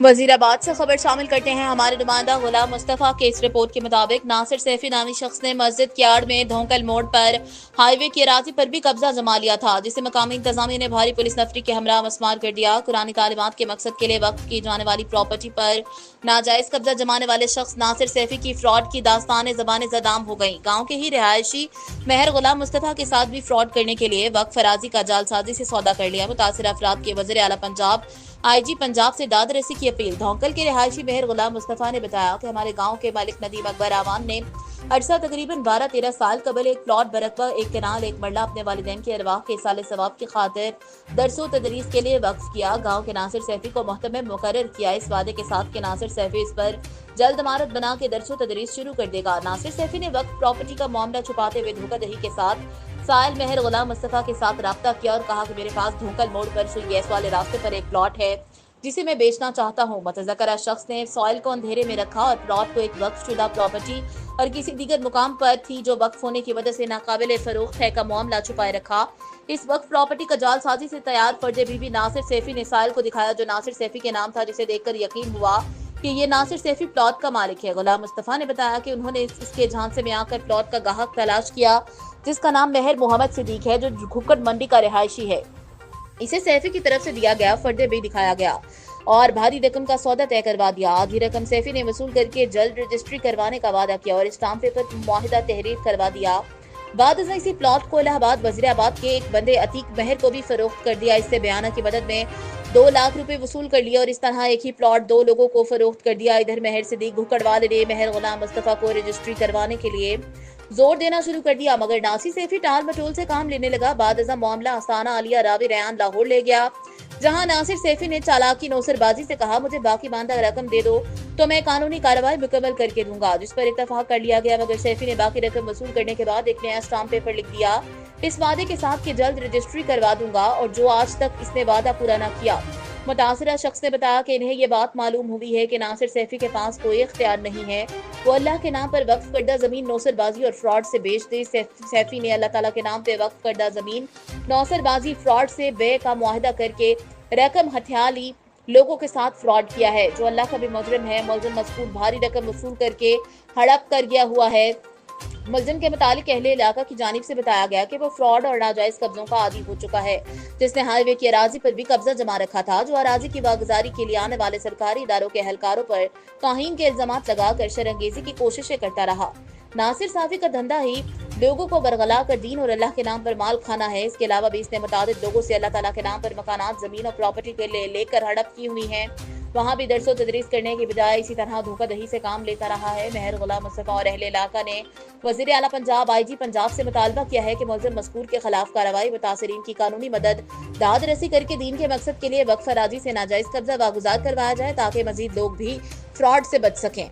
वजीराबाद से खबर शामिल करते हैं। हमारे नुमाइंदा गुलाम मुस्तफा के इस रिपोर्ट के मुताबिक नासिर सैफी नामी शख्स ने मस्जिद क्यार्ड में धोंकल मोड़ पर हाईवे की अराजी पर भी कब्जा जमा लिया था, जिसे मकामी इंतजामिया ने भारी पुलिस नफरी के हमरा मस्मार कर दिया। कुरानी तालीमात के मकसद के लिए वक्फ की जाने वाली प्रॉपर्टी पर नाजायज कब्जा जमाने वाले शख्स नासिर सैफी की फ्रॉड की दास्तान ज़बान ज़दाम हो गई। गाँव के ही रिहायशी मेहर गुलाम मुस्तफा के साथ भी फ्रॉड करने के लिए वक्फ फराजी का जालसाजी से सौदा कर लिया। मुतासिर अफराद के वज़ीर आला पंजाब आईजी पंजाब से दाद रसी की अपील। धौंकल के रिहायशी मेहर गुलाम मुस्तफा ने बताया कि हमारे गांव के मालिक नदीम अकबर आवान ने अरसा तकरीबन 12-13 साल कबल एक प्लॉट बरकबा एक कनाल एक मरला अपने वालिदैन के अरवाह के साले सवाब की खातिर दरसो तदरीस के लिए वक्फ किया। गांव के नासिर सैफी को मोहतमिम मुकर्रर किया, इस वादे के साथ कि नासिर सैफी इस पर जल्द इमारत बना के दरसो तदरीस शुरू कर देगा। नासिर सैफी ने वक्फ प्रॉपर्टी का मामला छुपाते हुए धोखाधड़ी के साथ साइल मेहर गुलाम मुस्तफा के साथ राब्ता किया और कहा कि मेरे पास धोकल मोड़ पर सुई गैस वाले रास्ते पर एक प्लॉट है जिसे मैं बेचना चाहता हूँ। मुतज़क्किरा शख्स ने सॉइल को अंधेरे में रखा और प्लॉट को एक वक्फ शुदा प्रॉपर्टी और किसी दीगर मुकाम पर थी जो वक्फ होने की वजह से नाकाबिल फरोख्त है का मामला छुपाए रखा। इस वक्फ प्रॉपर्टी का जालसाजी से तैयार फर्ज बीबी नासिर सैफी ने साइल को दिखाया, जो नासिर सैफी के नाम था, जिसे देखकर यकीन हुआ कि ये नासिर सैफी प्लॉट का मालिक है। गुलाम मुस्तफा ने बताया कि उन्होंने इसके झांसे में आकर प्लॉट का गाहक तलाश किया, जिसका नाम मेहर मोहम्मद सिद्दीक है, जो घुक्कड़ मंडी का रिहायशी है। इसे सैफी की तरफ से दिया गया फर्द भी दिखाया गया और भारी रकम का सौदा तय करवा दिया। आधी रकम सैफी ने वसूल करके जल्द रजिस्ट्री करवाने का वादा किया और स्टाम्प पेपर मुआहिदा तहरीर करवा दिया। बाद इसी प्लॉट को इलाहाबाद वजीराबाद के एक बंदे अतीक मेहर को भी फरोख्त कर दिया। इससे बयाना की मदद में 2 लाख रुपए वसूल कर लिए और इस तरह एक ही प्लॉट 2 लोगों को फरोख्त कर दिया। इधर मेहर सिद्दीक घुक्कड़वाले ने मेहर गुलाम मुस्तफा को रजिस्ट्री करवाने के लिए जोर देना शुरू कर दिया, मगर नासिर सैफी टाल मटोल से काम लेने लगा। बाद मामला आस्ताना आलिया रावी रयान लाहौर ले गया, जहां नासिर सैफी ने चालाकी नौसरबाजी से कहा, मुझे बाकी बांधा रकम दे दो तो मैं कानूनी कार्रवाई मुकम्मल करके दूंगा, जिस पर इत्तफाक कर लिया गया। मगर सैफी ने बाकी रकम वसूल करने के बाद एक नया स्टाम्प पेपर लिख दिया, इस वादे के साथ कि जल्द रजिस्ट्री करवा दूंगा, और जो आज तक इसने वादा पूरा न किया। मुतासिरा शख्स ने बताया कि इन्हें ये बात मालूम हुई है कि नासिर सैफी के पास कोई इख्तियार नहीं है, वो अल्लाह के नाम पर वक्फ करदा जमीन नौसरबाजी और फ्रॉड से बेच दी। सैफी ने अल्लाह ताला के नाम पे वक्फ करदा जमीन नौसरबाजी फ्रॉड से बे का मुआहिदा करके रकम हथिया ली, लोगों के साथ फ्रॉड किया है, जो अल्लाह का भी मुजरिम है। मुलजिम मज़कूर भारी रकम वसूल करके हड़प कर गया हुआ है। मुलजिम के मुतालिक अहले इलाका की जानिब से बताया गया कि वो फ्रॉड और नाजायज कब्जों का आदी हो चुका है, जिसने हाईवे की अराजी पर भी कब्जा जमा रखा था, जो अराजी की वागुजारी के लिए आने वाले सरकारी इदारों के एहलकारों पर तौहीन के इल्जामात लगाकर शरअंगेजी की कोशिशें करता रहा। नासिर सैफी का धंधा ही लोगों को बरगला कर दीन और अल्लाह के नाम पर माल खाना है। इसके अलावा भी इसने मुतादिद लोगों से अल्लाह ताला के नाम पर मकानात, जमीन और प्रॉपर्टी के लिए लेकर हड़प की हुई है। वहाँ भी दरसो तदरीस करने की बजाय इसी तरह धोखाधड़ी से काम लेता रहा है। मेहर गुलाम मुस्तफा और अहले इलाका ने वज़ीर आला पंजाब आईजी पंजाब से मुतालबा किया है कि मुलज़िम मज़कूर के खिलाफ कार्रवाई, मुतासिरीन की कानूनी मदद, दाद रसी करके दीन के मकसद के लिए वक्फ फराजी से नाजायज कब्जा वागुजार करवाया जाए, ताकि मजीद लोग भी फ्रॉड से बच सकें।